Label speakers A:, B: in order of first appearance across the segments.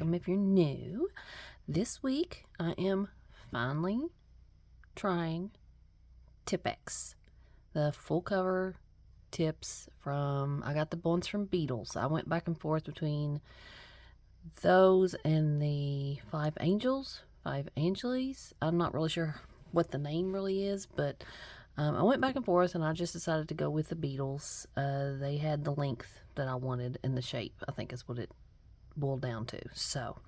A: welcome if you're new. This week I am finally trying Tipex, the full cover tips from, I got the ones from Beetles. I went back and forth between those and the Five Angeles. I'm not really sure what the name really is, but I went back and forth and I just decided to go with the Beetles. They had the length that I wanted and the shape, I think is what it boiled down to. So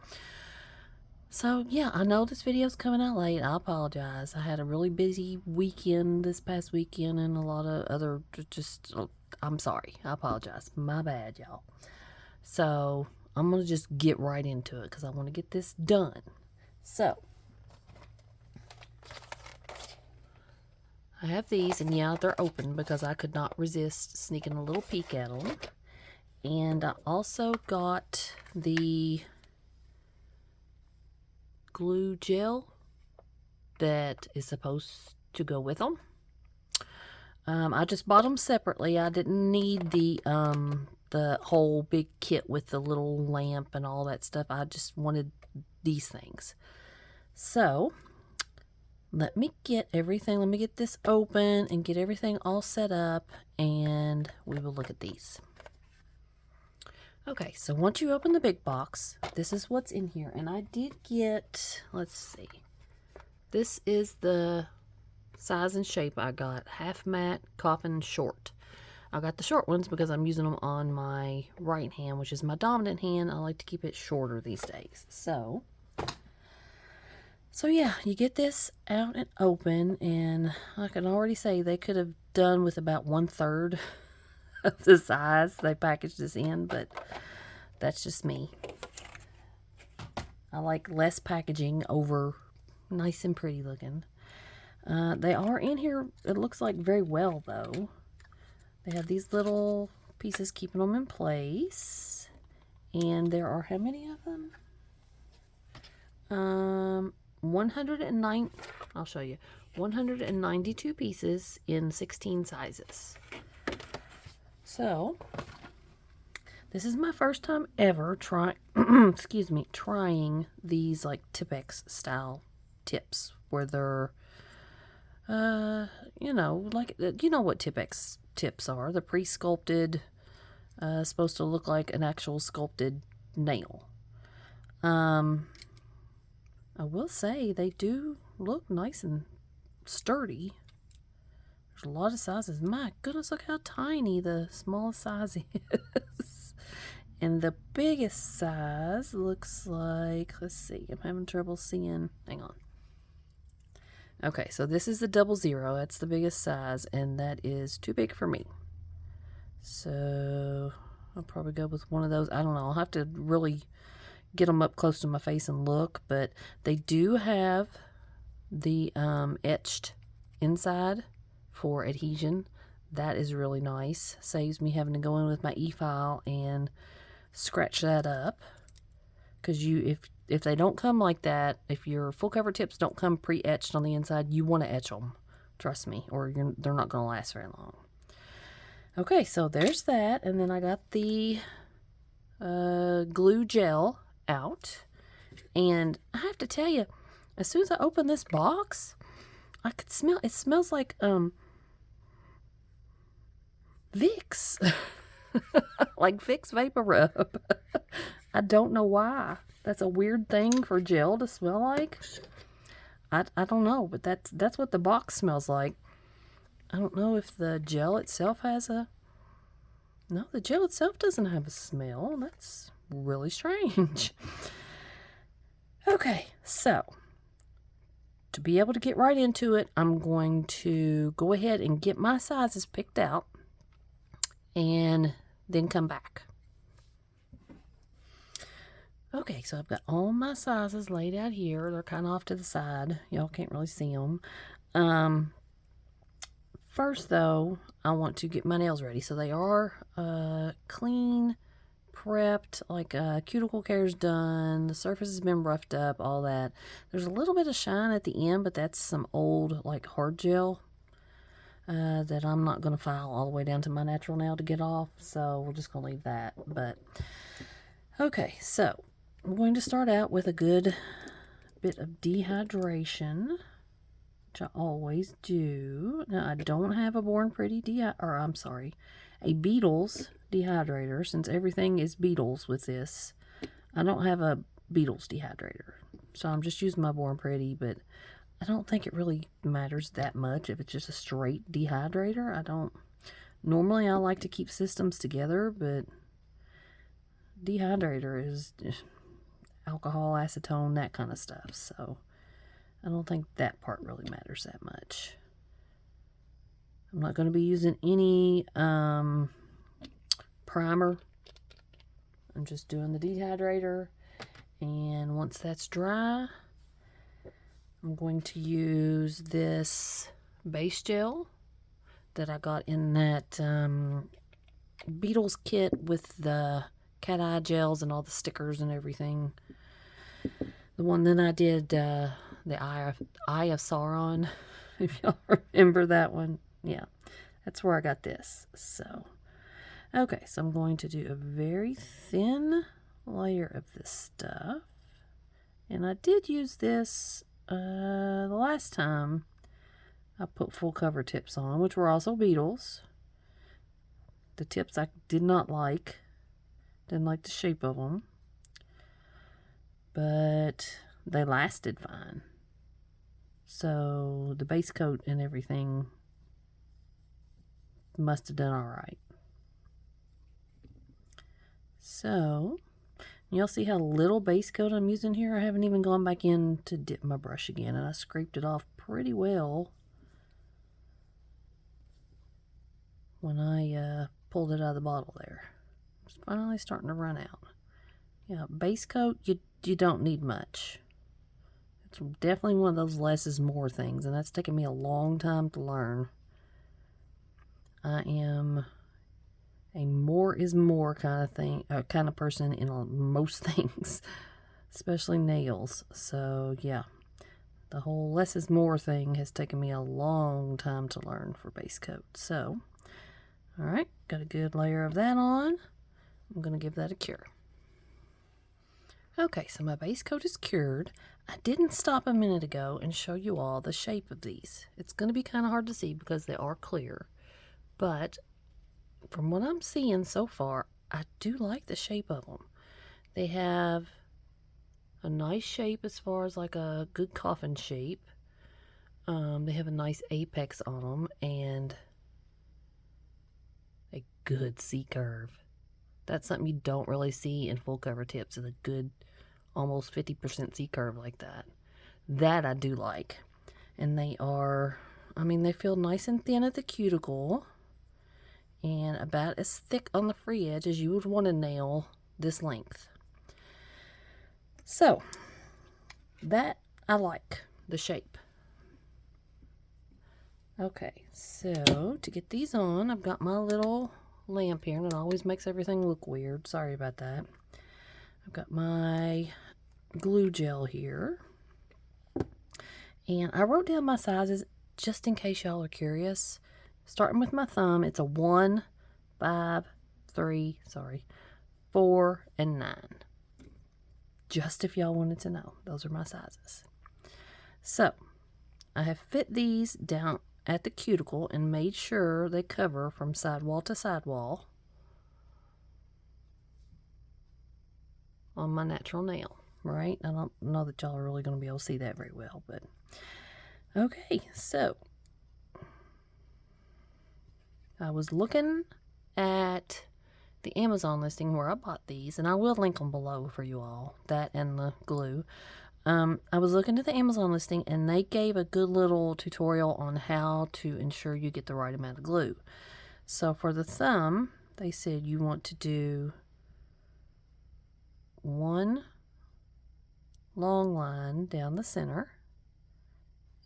A: yeah, I know this video's coming out late. I apologize. I had a really busy weekend this past weekend and a lot of other I'm sorry. I apologize. My bad, y'all. So I'm going to just get right into it because I want to get this done. So I have these, and yeah, they're open because I could not resist sneaking a little peek at them. And I also got the glue gel that is supposed to go with them. I just bought them separately. I didn't need the whole big kit with the little lamp and all that stuff. I just wanted these things. So let me get this open and get everything all set up, and we will look at these. Okay, so once you open the big box, this is what's in here. And I did get, let's see, this is the size and shape I got. Half matte, coffin, short. I got the short ones because I'm using them on my right hand, which is my dominant hand. I like to keep it shorter these days. So yeah, you get this out and open, and I can already say they could have done with about 1/3 of the size they packaged this in, but that's just me. I like less packaging over nice and pretty looking. They are in here, it looks like, very well though. They have these little pieces keeping them in place, and there are how many of them? 109, I'll show you, 192 pieces in 16 sizes. So this is my first time ever trying these like Tipex style tips where they're you know what Tipex tips are. The pre-sculpted, supposed to look like an actual sculpted nail. I will say they do look nice and sturdy. There's a lot of sizes. My goodness, look how tiny the smallest size is. And the biggest size looks like, let's see, I'm having trouble seeing. Hang on. Okay, so this is the 00. That's the biggest size, and that is too big for me. So I'll probably go with one of those. I don't know. I'll have to really get them up close to my face and look, but they do have the etched inside for adhesion. That is really nice. Saves me having to go in with my e-file and scratch that up, because if they don't come like that, if your full cover tips don't come pre-etched on the inside, you want to etch them, trust me, or they're not going to last very long. Okay, so there's that. And then I got the glue gel out, and I have to tell you, as soon as I open this box, I could smell, it smells like Vicks. Like Vicks Vapor Rub. I don't know why. That's a weird thing for gel to smell like. I don't know, but that's what the box smells like. I don't know if the gel itself has a... No, the gel itself doesn't have a smell. That's really strange. Okay, so to be able to get right into it, I'm going to go ahead and get my sizes picked out and then come back. Okay, so I've got all my sizes laid out here. They're kind of off to the side. Y'all can't really see them. First, though, I want to get my nails ready. So they are clean, prepped, like cuticle care's done. The surface has been roughed up, all that. There's a little bit of shine at the end, but that's some old, like, hard gel that I'm not going to file all the way down to my natural nail to get off. So we're just going to leave that. But, okay, so I'm going to start out with a good bit of dehydration, which I always do. Now, I don't have a Born Pretty a Beetles dehydrator, since everything is Beetles with this. I don't have a Beetles dehydrator, so I'm just using my Born Pretty, but I don't think it really matters that much if it's just a straight dehydrator. Normally I like to keep systems together, but dehydrator is alcohol, acetone, that kind of stuff, so I don't think that part really matters that much. I'm not going to be using any primer. I'm just doing the dehydrator, and once that's dry, I'm going to use this base gel that I got in that Beetles kit with the cat eye gels and all the stickers and everything. The one that I did, the Eye of Sauron, if y'all remember that one. Yeah, that's where I got this. So, okay, so I'm going to do a very thin layer of this stuff. And I did use this the last time I put full cover tips on, which were also Beetles. The tips I did not like. Didn't like the shape of them. But they lasted fine. So the base coat and everything must have done alright. So, you'll see how little base coat I'm using here. I haven't even gone back in to dip my brush again, and I scraped it off pretty well when I pulled it out of the bottle there. It's finally starting to run out. Yeah, base coat, you don't need much. It's definitely one of those less is more things, and that's taken me a long time to learn. I am a more is more kind of person in most things, especially nails. So yeah, the whole less is more thing has taken me a long time to learn for base coat. So, all right, got a good layer of that on. I'm going to give that a cure. Okay, so my base coat is cured. I didn't stop a minute ago and show you all the shape of these. It's going to be kind of hard to see because they are clear, but from what I'm seeing so far, I do like the shape of them. They have a nice shape as far as like a good coffin shape. They have a nice apex on them and a good C-curve. That's something you don't really see in full cover tips, is a good almost 50% C-curve like that. That I do like. And they are, they feel nice and thin at the cuticle and about as thick on the free edge as you would want a nail this length. So, that I like, the shape. Okay, so to get these on, I've got my little lamp here, and it always makes everything look weird. Sorry about that. I've got my glue gel here, and I wrote down my sizes just in case y'all are curious. Starting with my thumb, it's a 1, 5, 3, 4, and 9. Just if y'all wanted to know, those are my sizes. So, I have fit these down at the cuticle and made sure they cover from sidewall to sidewall on my natural nail, right? I don't know that y'all are really going to be able to see that very well, but okay, so I was looking at the Amazon listing where I bought these, and I will link them below for you all, that and the glue. I was looking at the Amazon listing, and they gave a good little tutorial on how to ensure you get the right amount of glue. So for the thumb, they said you want to do one long line down the center,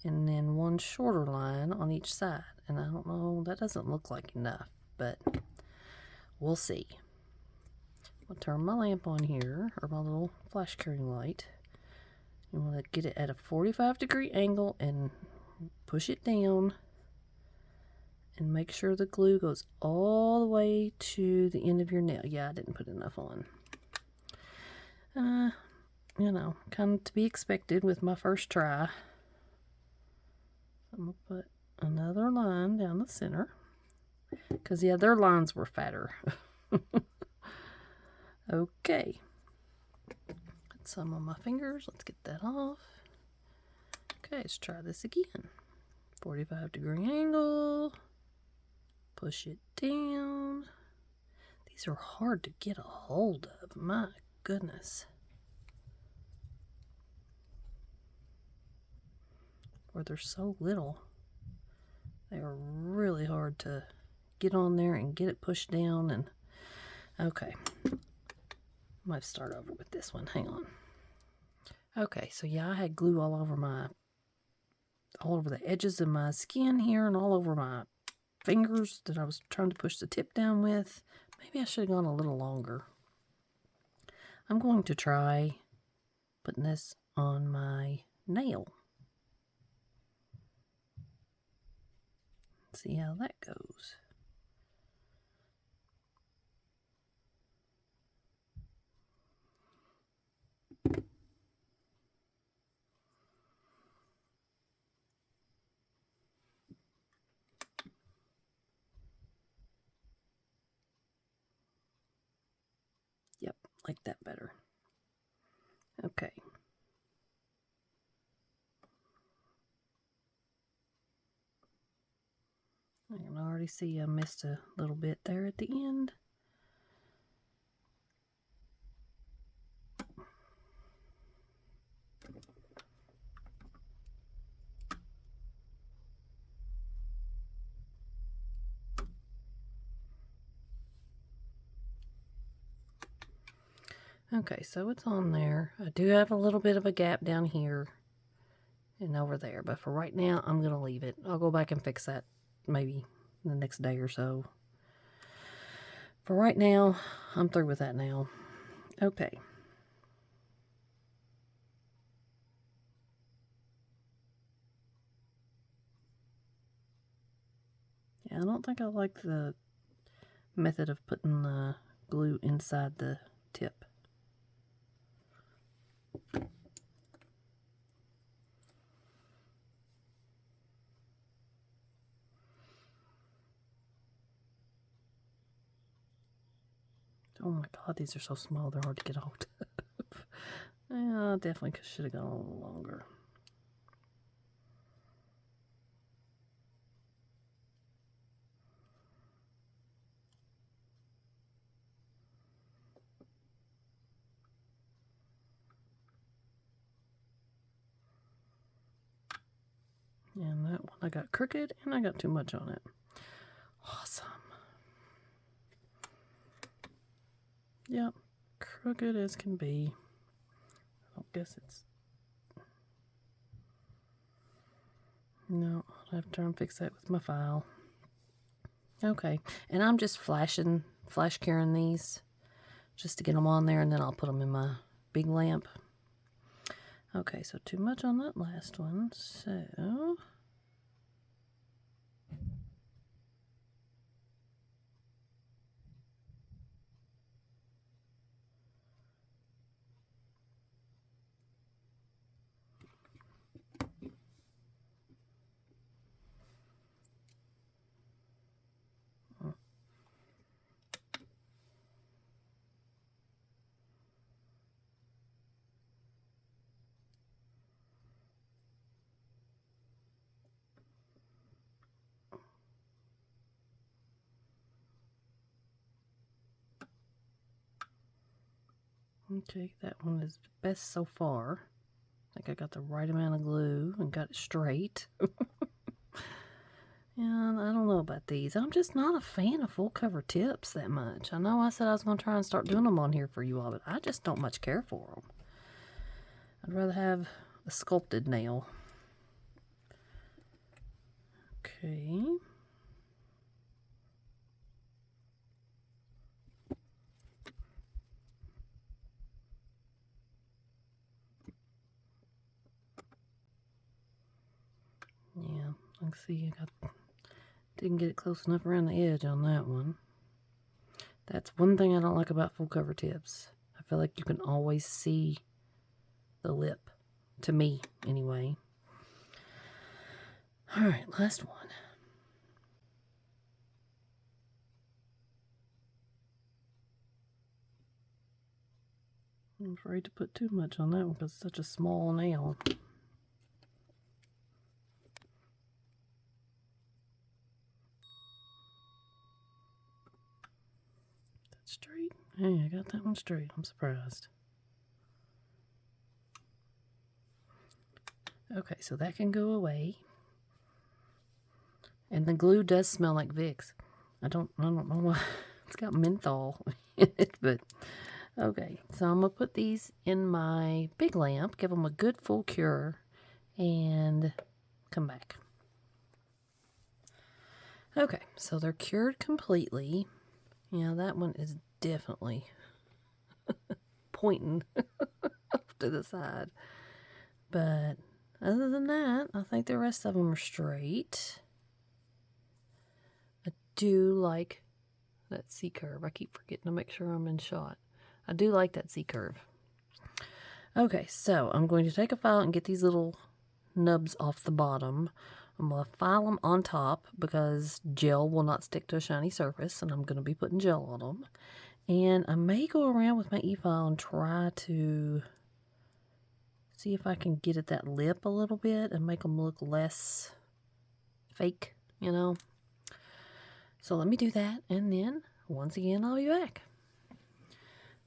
A: and then one shorter line on each side. And I don't know, that doesn't look like enough, but we'll see. I'll turn my lamp on here, or my little flash carrying light. You want to get it at a 45-degree angle and push it down and make sure the glue goes all the way to the end of your nail. Yeah, I didn't put enough on. you know, kind of to be expected with my first try. I'm going to put another line down the center. Because, yeah, their lines were fatter. Okay. Got some on my fingers. Let's get that off. Okay, let's try this again. 45-degree angle. Push it down. These are hard to get a hold of. My goodness. Or they're so little. They are really hard to get on there and get it pushed down. And okay. Might start over with this one. Hang on. Okay, so yeah, I had glue all over the edges of my skin here and all over my fingers that I was trying to push the tip down with. Maybe I should have gone a little longer. I'm going to try putting this on my nail. See how that goes. Yep, like that better. Okay. I can already see I missed a little bit there at the end. Okay, so it's on there. I do have a little bit of a gap down here and over there, but for right now, I'm going to leave it. I'll go back and fix that maybe the next day or so. For right now, I'm through with that now. Okay. Yeah, I don't think I like the method of putting the glue inside the tip. Oh my god, these are so small, they're hard to get hold of. Yeah, I definitely should have gone a little longer. And that one I got crooked and I got too much on it. Awesome. Yep, crooked as can be. I guess it's... No, I'll have to try and fix that with my file. Okay, and I'm just flash curing these just to get them on there, and then I'll put them in my big lamp. Okay, so too much on that last one, so... Okay, that one is best so far. I think I got the right amount of glue and got it straight. And I don't know about these. I'm just not a fan of full cover tips that much. I know I said I was going to try and start doing them on here for you all, but I just don't much care for them. I'd rather have a sculpted nail. Okay. Yeah, I can see didn't get it close enough around the edge on that one. That's one thing I don't like about full cover tips. I feel like you can always see the lip, to me anyway. All right, last one. I'm afraid to put too much on that one because it's such a small nail. That's straight. Hey, I got that one straight. I'm surprised. Okay, so that can go away. And the glue does smell like Vicks. I don't know why. It's got menthol in it, but okay. So I'm going to put these in my big lamp, give them a good full cure, and come back. Okay, so they're cured completely. Yeah, that one is definitely pointing off to the side. But other than that, I think the rest of them are straight. I do like that C-curve. I keep forgetting to make sure I'm in shot. I do like that C-curve. Okay, so I'm going to take a file and get these little nubs off the bottom. I'm going to file them on top because gel will not stick to a shiny surface, and I'm going to be putting gel on them. And I may go around with my e-file and try to see if I can get at that lip a little bit and make them look less fake, you know. So let me do that, and then once again I'll be back.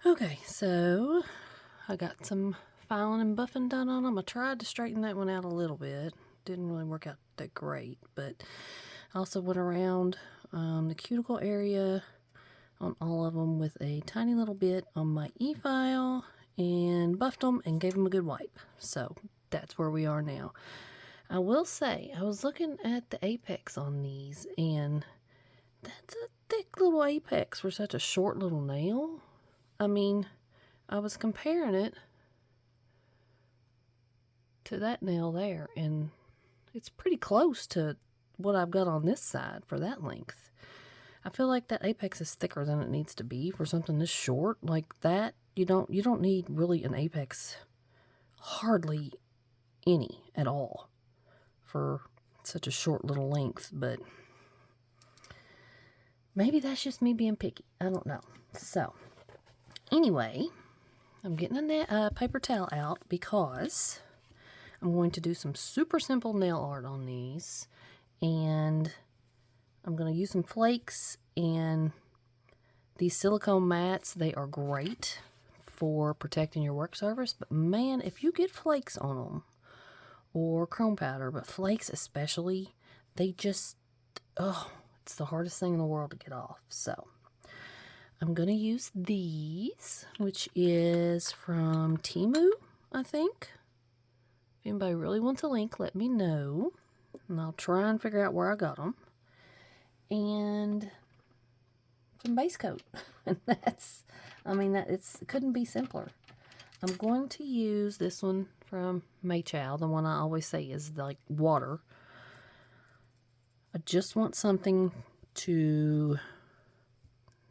A: Okay, so I got some filing and buffing done on them. I tried to straighten that one out a little bit. Didn't really work out that great, but I also went around the cuticle area on all of them with a tiny little bit on my e-file and buffed them and gave them a good wipe. So that's where we are now. I will say, I was looking at the apex on these, and that's a thick little apex for such a short little nail. I mean, I was comparing it to that nail there, and it's pretty close to what I've got on this side for that length. I feel like that apex is thicker than it needs to be for something this short. Like that, you don't need really an apex, hardly any at all, for such a short little length. But maybe that's just me being picky. I don't know. So anyway, I'm getting a paper towel out because I'm going to do some super simple nail art on these, and I'm going to use some flakes and these silicone mats. They are great for protecting your work surface, but man, if you get flakes on them, or chrome powder, but flakes especially, they just, it's the hardest thing in the world to get off. So I'm going to use these, which is from Temu, I think. If anybody really wants a link, let me know, and I'll try and figure out where I got them. And some base coat. And that's, it couldn't be simpler. I'm going to use this one from Maychow, the one I always say is like water. I just want something to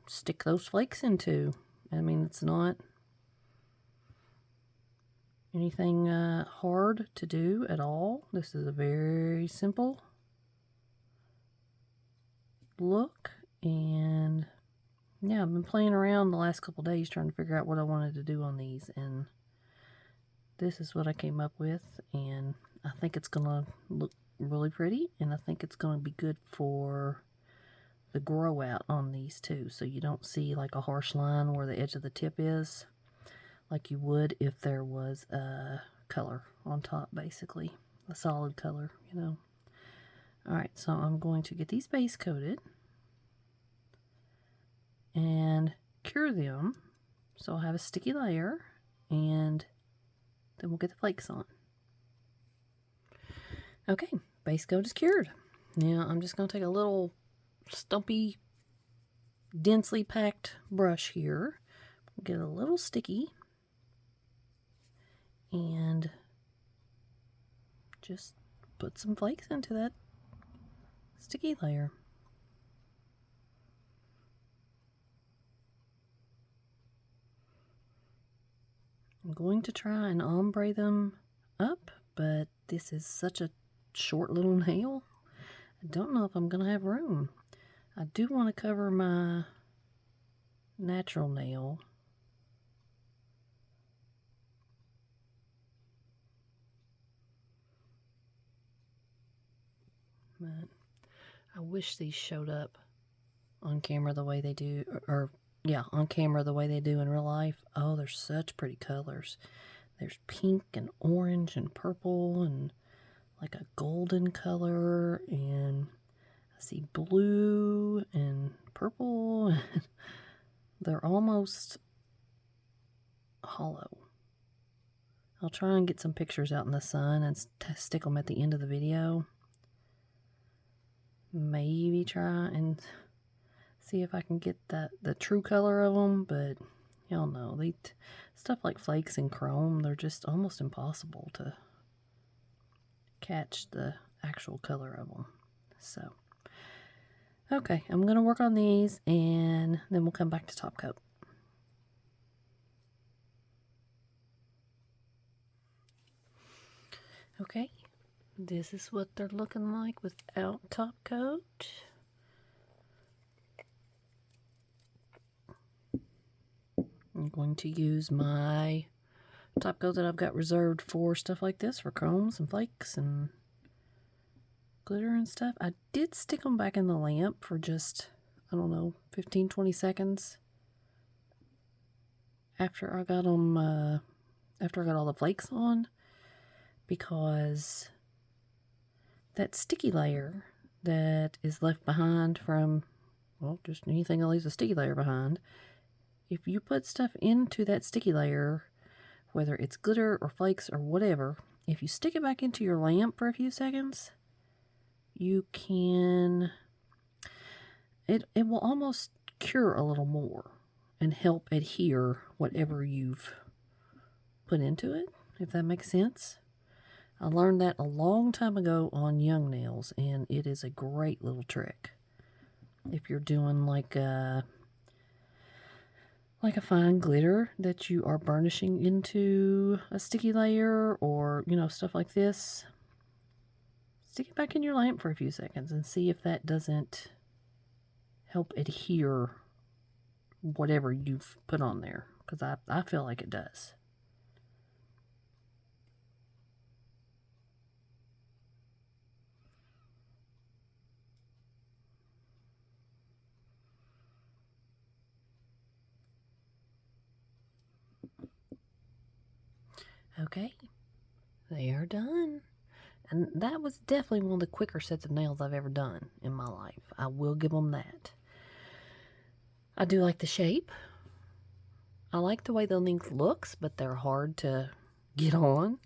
A: stick those flakes into. It's not anything hard to do at all. This is a very simple look, and yeah, I've been playing around the last couple days trying to figure out what I wanted to do on these, and this is what I came up with, and I think it's gonna look really pretty, and I think it's gonna be good for the grow out on these too, so you don't see like a harsh line where the edge of the tip is, like you would if there was a color on top, basically a solid color, you know. Alright, so I'm going to get these base coated and cure them so I'll have a sticky layer, and then we'll get the flakes on. Okay, base coat is cured. Now I'm just going to take a little stumpy, densely packed brush here, get a little sticky, and just put some flakes into that sticky layer. I'm going to try and ombre them up, but this is such a short little nail. I don't know if I'm going to have room. I do want to cover my natural nail. But I wish these showed up on camera the way they do, or yeah, on camera the way they do in real life. Oh, they're such pretty colors. There's pink and orange and purple and like a golden color, and I see blue and purple. They're almost hollow. I'll try and get some pictures out in the sun and stick them at the end of the video. Maybe try and see if I can get the true color of them, but y'all know, stuff like flakes and chrome, they're just almost impossible to catch the actual color of them. So, okay, I'm going to work on these, and then we'll come back to top coat. Okay, this is what they're looking like without top coat. I'm going to use my top coat that I've got reserved for stuff like this, for chromes and flakes and glitter and stuff. I did stick them back in the lamp for just, I don't know, 15-20 seconds after I got them, after I got all the flakes on, because that sticky layer that is left behind from, well, just anything that leaves a sticky layer behind, if you put stuff into that sticky layer, whether it's glitter or flakes or whatever, if you stick it back into your lamp for a few seconds, you can, it will almost cure a little more and help adhere whatever you've put into it, if that makes sense. I learned that a long time ago on young nails, and it is a great little trick. If you're doing like a fine glitter that you are burnishing into a sticky layer, or, you know, stuff like this, stick it back in your lamp for a few seconds and see if that doesn't help adhere whatever you've put on there, because I feel like it does. Okay, they are done. And that was definitely one of the quicker sets of nails I've ever done in my life. I will give them that. I do like the shape. I like the way the length looks, but they're hard to get on.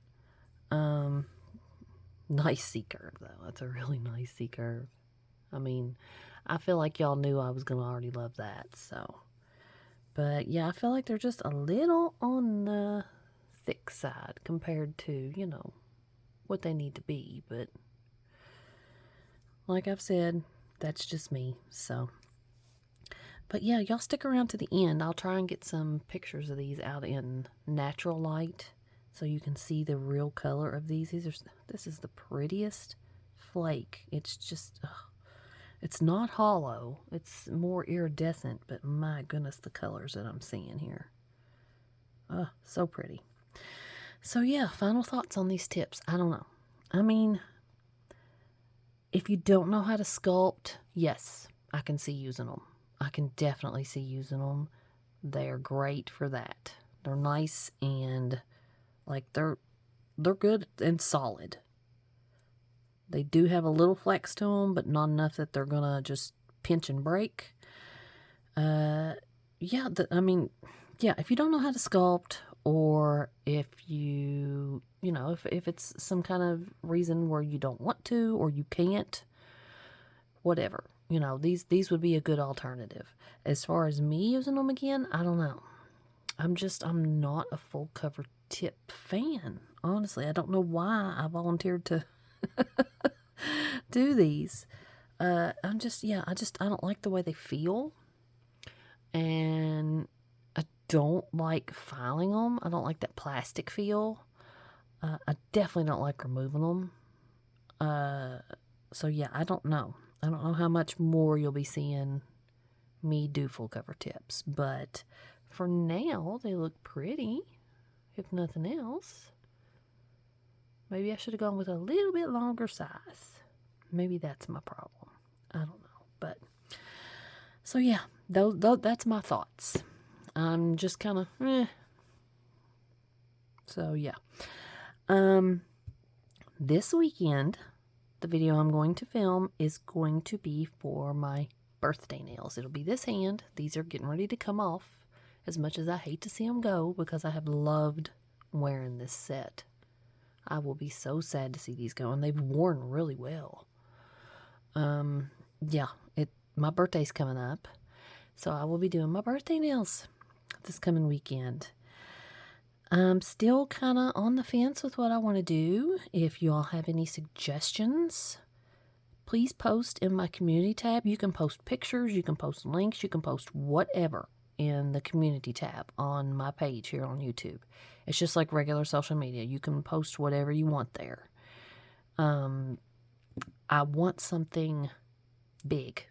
A: Nice C-curve, though. That's a really nice C-curve. I mean, I feel like y'all knew I was going to already love that, so. But, yeah, I feel like they're just a little on the thick side compared to, you know, what they need to be. But, like I've said, that's just me, so. But, yeah, y'all stick around to the end. I'll try and get some pictures of these out in natural light so you can see the real color of these. This is the prettiest flake. It's just, it's not hollow. It's more iridescent, but my goodness, the colors that I'm seeing here. So pretty. So yeah, final thoughts on these tips. I don't know. I mean, if you don't know how to sculpt, yes, I can see using them. I can definitely see using them. They're great for that. They're nice and like they're good and solid. They do have a little flex to them, but not enough that they're gonna just pinch and break. Yeah, I mean, yeah, if you don't know how to sculpt, or if you know, if it's some kind of reason where you don't want to or you can't, whatever, you know, these would be a good alternative. As far as me using them again, I don't know. I'm not a full cover tip fan. Honestly, I don't know why I volunteered to do these. I don't like the way they feel. And don't like filing them. I don't like that plastic feel. I definitely don't like removing them. So yeah, I don't know. I don't know how much more you'll be seeing me do full cover tips, but for now they look pretty, if nothing else. Maybe I should have gone with a little bit longer size. Maybe that's my problem. I don't know, but so yeah, that's my thoughts. I'm just kind of So yeah, this weekend the video I'm going to film is going to be for my birthday nails. It'll be this hand. These are getting ready to come off, as much as I hate to see them go, because I have loved wearing this set. I will be so sad to see these go, and they've worn really well. Yeah, my birthday's coming up, so I will be doing my birthday nails this coming weekend. I'm still kind of on the fence with what I want to do. If you all have any suggestions, please post in my community tab. You can post pictures, you can post links, you can post whatever in the community tab on my page here on YouTube. It's just like regular social media. You can post whatever you want there. I want something big.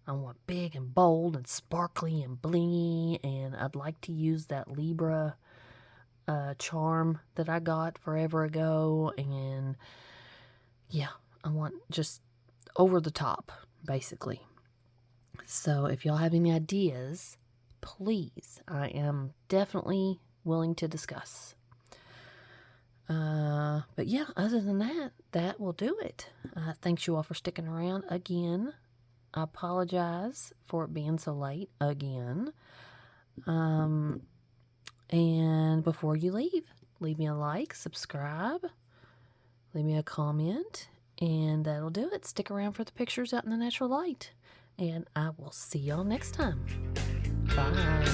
A: I want big and bold and sparkly and blingy, and I'd like to use that Libra charm that I got forever ago, and yeah, I want just over the top, basically. So if y'all have any ideas, please, I am definitely willing to discuss. But yeah, other than that, that will do it. Thanks you all for sticking around again. I apologize for it being so late again. And before you leave me a like, subscribe, leave me a comment, and that'll do it. Stick around for the pictures out in the natural light. And I will see y'all next time. Bye.